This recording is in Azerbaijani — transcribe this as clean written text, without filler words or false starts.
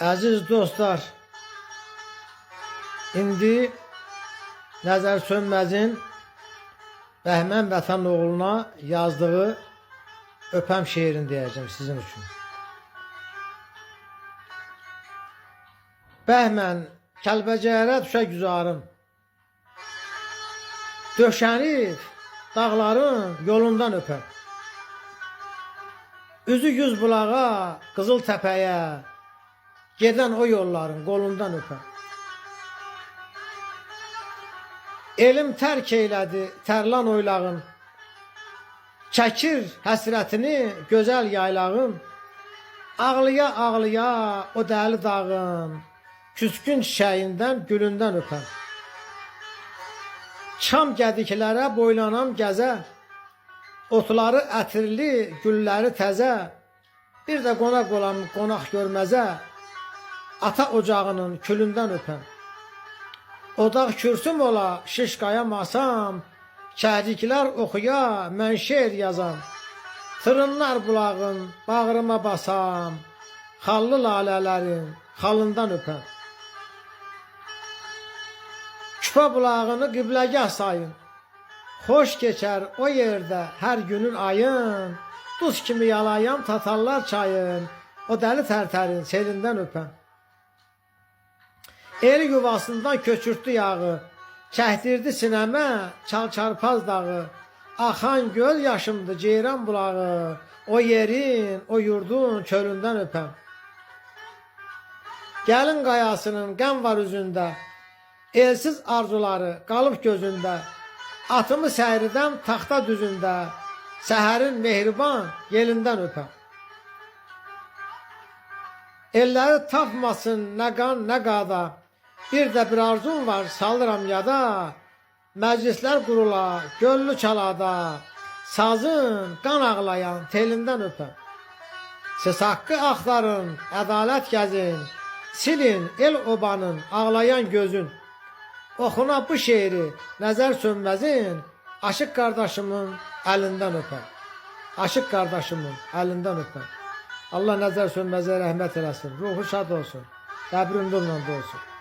Əziz dostlar, indi Nəzər Sönməzin Bəhmən Vətənoğluna yazdığı Öpəm şeirini deyəcəm sizin üçün. Bəhmən Kəlbəcərə düşə güzarım, döşənib dağların yolundan öpəm. Üzü yüz bulağa, Qızıl Təpəyə, gedən o yolların qolundan öpəm. Elim tərk eylədi tərlan oylağın, çəkir həsrətini gözəl yaylağın, ağlıya ağlıya o dəli dağın, küskün çiçəyindən gülündən öpəm. Çam gədiklərə boylanam gəzə, otları ətirli, gülləri təzə, bir də qonaq olam qonaq görməzə, ata ocağının külündən öpəm. Odaq kürsüm ola, şiş qayamasam, kəhciklər oxuya, mən şeir yazam. Tırınlar bulağın, bağrıma basam, xallı lalələrin xalından öpəm. Küpə bulağını qibləgah sayın, xoş keçər o yerdə hər günün ayın, duz kimi yalayam tatarlar çayın, o dəli tərtərin selindən öpəm. El yuvasından köçürtdü yağı, çəkdirdi sinəmə çal-çarpaz dağı, axan göl yaşımdı ceyran bulağı, o yerin, o yurdun çölündən öpəm. Gəlin qayasının qəm var üzündə, elsiz arzuları qalıb gözündə, atımı səyridən taxta düzündə, səhərin mehriban yelindən öpəm. Elləri tapmasın nə qan, nə qada, bir də bir arzum var salıram yada, məclislər qurula, göllü çalada, sazın qan ağlayan telindən öpəm. Siz haqqı axtarın, ədalət gəzin, silin el obanın ağlayan gözün. Oxuna bu şeiri Nəzər Sönməzin, aşıq qardaşımın əlindən öpəm. Aşıq qardaşımın əlindən öpəm. Allah Nəzər Sönməzə rəhmət eləsin, ruhu şad olsun, qəbri nurla dolsun.